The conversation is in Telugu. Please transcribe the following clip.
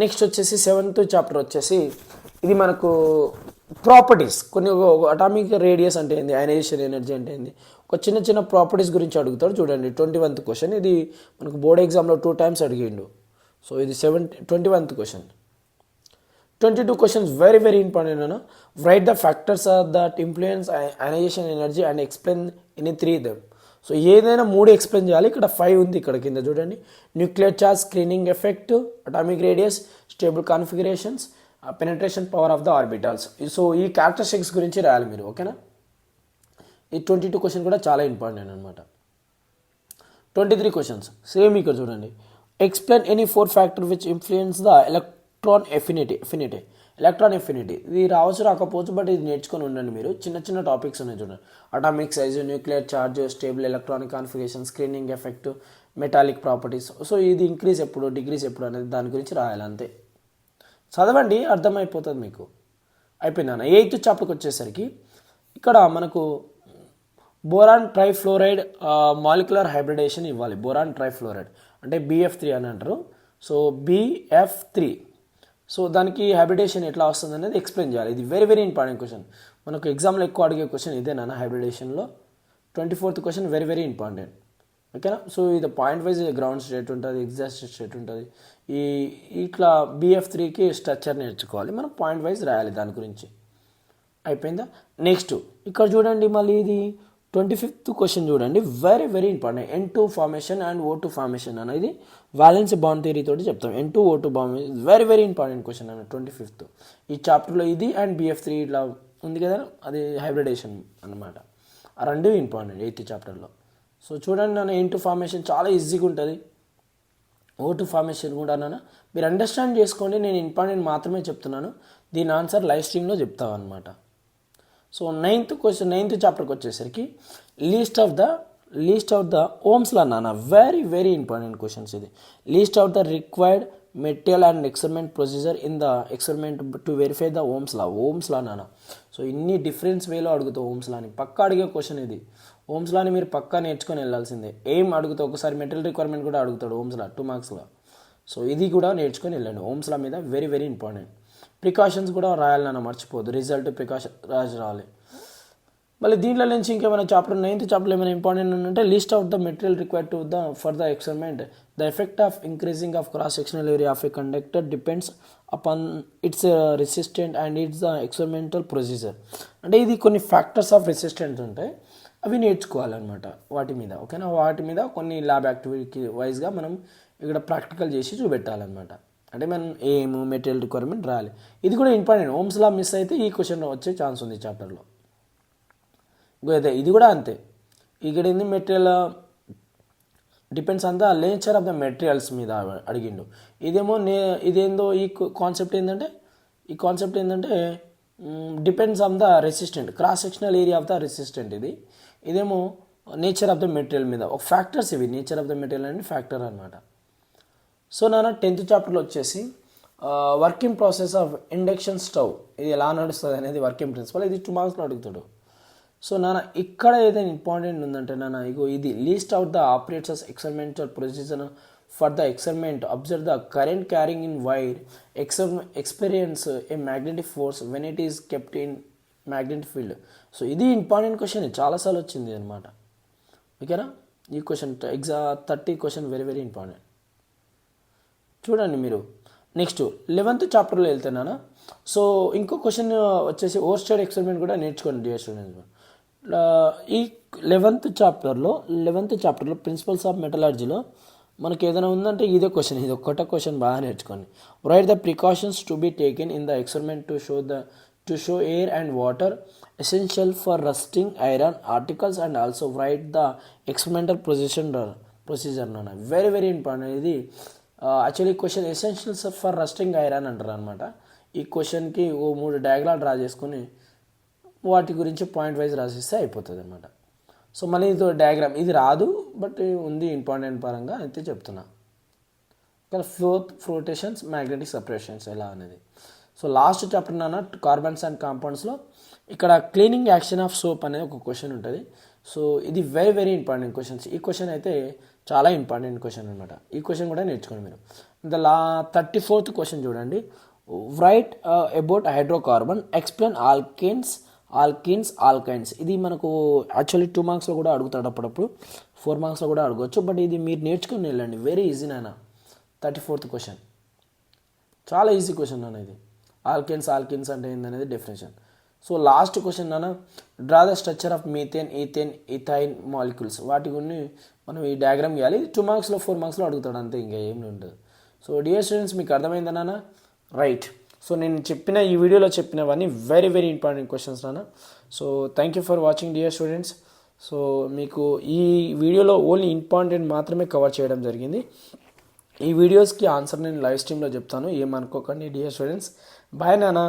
నెక్స్ట్ వచ్చేసి 7th చాప్టర్ వచ్చేసి ఇది మనకు ప్రాపర్టీస్ కొన్ని అటామిక్ రేడియస్ అంటే ఏంది, అయనైజేషన్ ఎనర్జీ అంటే ఏంది, ఒక చిన్న చిన్న ప్రాపర్టీస్ గురించి అడుగుతాడు. చూడండి 21th క్వశ్చన్. ఇది మనకు బోర్డ్ ఎగ్జామ్లో 2 times అడిగిండు. సో ఇది 21th question. 22 questions very very important అన్న. Write the factors that influence ionization energy and explain any 3 them. So ఏదైనా 3 ఎక్స్ప్లెయిన్ చేయాలి. ఇక్కడ 5 ఉంది, ఇక్కడ కింద చూడండి. Nuclear charge, screening effect, atomic radius, stable configurations, penetration power of the orbitals. So ఈ క్యారెక్టరిస్టిక్స్ గురించి రాయాలి మీరు, ఓకేనా. ఈ 22 క్వశ్చన్ కూడా చాలా ఇంపార్టెంట్ అనమాట. 23 క్వశ్చన్స్ సేమ్ ఇక్కడ చూడండి. Explain any 4 factor which influence the electron affinity. ఇది రావచ్చు రాకపోవచ్చు, బట్ ఇది నేర్చుకొని ఉండండి మీరు. చిన్న చిన్న టాపిక్స్ ఉన్నాయి చూడండి. Atomic size, nuclear charge, stable electronic configuration, screening effect, metallic properties. So ఇది ఇంక్రీజ్ ఎప్పుడు, డిక్రీజ్ ఎప్పుడు అనేది దాని గురించి రాయాలి అంతే. చదవండి, అర్థమైపోతుంది మీకు. అయిపోయిందన్న. 8th చాప్టర్కి వచ్చేసరికి ఇక్కడ మనకు బోరాన్ ట్రైఫ్లోరైడ్ మాలిక్యులర్ హైబ్రిడేషన్ ఇవ్వాలి. బోరాన్ ట్రైఫ్లోరైడ్ అంటే BF3 అని అంటారు. So BF3. సో దానికి హైబ్రిడేషన్ ఎట్లా వస్తుంది అనేది ఎక్స్ప్లెయిన్ చేయాలి. ఇది వెరీ వెరీ ఇంపార్టెంట్ క్వశ్చన్. మనకు ఎగ్జామ్లో ఎక్కువ అడిగే క్వశ్చన్ ఇదేనా హైబ్రిడేషన్లో. 24th question very very important, ఓకేనా. సో ఇది పాయింట్ వైజ్ గ్రౌండ్ స్టేట్ ఉంటుంది, ఎగ్జాస్ట్ స్టేట్ ఉంటుంది. ఇట్లా BF3కి స్ట్రక్చర్ నేర్చుకోవాలి మనం. పాయింట్ వైజ్ రాయాలి దాని గురించి. అయిపోయిందా. నెక్స్ట్ ఇక్కడ చూడండి, మళ్ళీ ఇది 25th క్వశ్చన్ చూడండి. Very very important. N2 formation and O2 formation అనేది వ్యాలెన్స్ బాండ్ థియరీ తోటి చెప్తాం. N2 O2 bond very very important question అన్న 25th. ఈ చాప్టర్లో ఇది అండ్ BF3 ఇట్లా ఉంది కదా, అది హైబ్రిడేషన్ అనమాట. ఆ రెండు ఇంపార్టెంట్ 8th చాప్టర్లో. సో చూడండి నాన్న, N2 ఫార్మేషన్ చాలా ఈజీగా ఉంటుంది. O2 ఫార్మేషన్ కూడా నాన్న మీరు అండర్స్టాండ్ చేసుకోండి. నేను ఇంపార్టెంట్ మాత్రమే చెప్తున్నాను. దీని ఆన్సర్ లైవ్ స్ట్రీమ్లో చెప్తాను అనమాట. సో 9th క్వశ్చన్, 9th చాప్టర్కి వచ్చేసరికి least of the Ohm's law నాన్న. వెరీ వెరీ ఇంపార్టెంట్ క్వశ్చన్స్ ఇది. Least of the required material and experiment procedure in the experiment to verify the Ohm's law నాన్న. సో ఇన్ని డిఫరెన్స్ వేలో అడుగుతావు ఓమ్స్ లాని. పక్కా అడిగే క్వశ్చన్ ఇది. ఓమ్స్ లాని మీరు పక్కా నేర్చుకొని వెళ్ళాల్సిందే. ఏం అడుగుతావు, ఒకసారి మెటీరియల్ రిక్వైర్మెంట్ కూడా అడుగుతాడు ఓమ్స్ లా 2 మార్క్స్లో. సో ఇది కూడా నేర్చుకొని వెళ్ళండి. ఓమ్స్ లా మీద వెరీ వెరీ ఇంపార్టెంట్. ప్రికాషన్స్ కూడా రాయాలన్నా మర్చిపోద్దు. రిజల్ట్ ప్రికాషన్ రాయాలి. మళ్ళీ దీంట్లో నుంచి ఇంకేమైనా చాప్టర్ 9th చాప్టర్లో ఏమైనా ఇంపార్టెంట్ అంటే list of the material required to for the experiment. The effect of increasing of cross sectional area of a conductor depends upon it's resistant and it's the experimental procedure. అంటే ఇది కొన్ని ఫ్యాక్టర్స్ ఆఫ్ రెసిస్టెన్స్ ఉంటాయి, అవి నేర్చుకోవాలన్నమాట వాటి మీద, ఓకేనా. వాటి మీద కొన్ని ల్యాబ్ యాక్టివిటీ వైజ్గా మనం ఇక్కడ ప్రాక్టికల్ చేసి చూపెట్టాలన్నమాట. అంటే మనం మెటీరియల్ రిక్వైర్మెంట్ రాయాలి. ఇది కూడా ఇంపార్టెంట్. ఓమ్స్ లా మిస్ అయితే ఈ క్వశ్చన్ వచ్చే ఛాన్స్ ఉంది చాప్టర్లో. అదే ఇది కూడా అంతే. ఇక్కడ ఏంది, material depends on the nature of the materials మీద అడిగిండు. ఇదేమో ఇదేందో ఈ కాన్సెప్ట్ ఏంటంటే depends on the resistant, cross sectional area of the resistant. ఇదేమో నేచర్ ఆఫ్ ద మెటీరియల్ మీద ఒక ఫ్యాక్టర్స్. ఇవి నేచర్ ఆఫ్ ద మెటీరియల్ అనేది ఫ్యాక్టర్ అనమాట. సో నాన్న 10th చాప్టర్లో వచ్చేసి working process of induction stove, ఇది ఎలా నడుస్తుంది అనేది వర్కింగ్ ప్రిన్సిపల్. ఇది 2 మార్క్స్లో అడుగుతాడు. సో నాన్న ఇక్కడ ఏదైనా ఇంపార్టెంట్ ఉందంటే నాన్న ఇగో ఇది least out the operators experimental procedure for the experiment observe the current carrying in wire experience a magnetic force when it is kept in magnetic field. So ఇది ఇంపార్టెంట్ క్వశ్చన్, చాలాసార్లు వచ్చింది అనమాట, ఓకేనా. ఈ question 30 question very very important. చూడండి మీరు. నెక్స్ట్ 11th చాప్టర్లో వెళ్తున్నానా. సో ఇంకో క్వశ్చన్ వచ్చేసి ఓర్స్టెడ్ ఎక్స్పెరిమెంట్ కూడా నేర్చుకోండి డియర్ స్టూడెంట్స్. ఈ 11th చాప్టర్లో ప్రిన్సిపల్స్ ఆఫ్ మెటలర్జీలో మనకి ఏదైనా ఉందంటే ఇదే క్వశ్చన్. ఇది ఒక్కటే క్వశ్చన్ బాగా నేర్చుకోండి. Right the precautions to be taken in the experiment to show air and water essential for rusting iron articles and also right the experimental procedure నాన్న. వెరీ వెరీ ఇంపార్టెంట్ ఇది. Actually question essentials for rusting iron అంటారు అనమాట. ఈ క్వశ్చన్కి 3 డయాగ్రామ్ డ్రా చేసుకొని వాటి గురించి పాయింట్ వైజ్ రాసిస్తే అయిపోతుంది అనమాట. సో మళ్ళీ ఇది డయాగ్రామ్, ఇది రాదు బట్ ఉంది ఇంపార్టెంట్ పరంగా అయితే చెప్తున్నా. ఇక్కడ ఫ్లోటేషన్స్, మ్యాగ్నెటిక్ సపరేషన్స్ ఎలా అనేది. సో లాస్ట్ చాప్టర్ నాన్న కార్బన్స్ అండ్ కాంపౌండ్స్లో ఇక్కడ క్లీనింగ్ యాక్షన్ ఆఫ్ సోప్ అనేది ఒక క్వశ్చన్ ఉంటుంది. సో ఇది వెరీ వెరీ ఇంపార్టెంట్ క్వశ్చన్స్. ఈ క్వశ్చన్ అయితే చాలా ఇంపార్టెంట్ క్వశ్చన్ అనమాట. ఈ క్వశ్చన్ కూడా నేర్చుకోండి మీరు. ద 34th క్వశ్చన్ చూడండి. Write about hydrocarbon, explain alkynes. ఇది మనకు యాక్చువల్లీ 2 మార్క్స్లో కూడా అడుగుతాడు, అప్పుడప్పుడు 4 మార్క్స్లో కూడా అడగవచ్చు. బట్ ఇది మీరు నేర్చుకుని వెళ్ళండి, వెరీ ఈజీ నాన్న. 34th క్వశ్చన్ చాలా ఈజీ క్వశ్చన్ నాన్న ఇది. ఆల్కెన్స్ అంటే ఏందనేది డెఫినేషన్. సో లాస్ట్ క్వశ్చన్ నాన్న, draw the structure of methane, ethane, ethyne molecules. వాటి గురించి మనం ఈ డయాగ్రామ్ గీయాలి. 2 మార్క్స్లో 4 మార్క్స్లో అడుగుతాడు, అంతే, ఇంకా ఏమి ఉండదు. సో డియర్ స్టూడెంట్స్, మీకు అర్థమైందా నాన్న? రైట్. సో నేను చెప్పిన ఈ వీడియోలో చెప్పినవన్నీ వెరీ వెరీ ఇంపార్టెంట్ క్వశ్చన్స్ నాన్న. So thank you for watching dear students. So మీకు ఈ వీడియోలో ఓన్లీ ఇంపార్టెంట్ మాత్రమే కవర్ చేయడం జరిగింది. ఈ వీడియోస్కి ఆన్సర్ నేను లైవ్ స్ట్రీమ్లో చెప్తాను, ఏమనుకోకండి డియర్ స్టూడెంట్స్. బాయ్ నాన్న.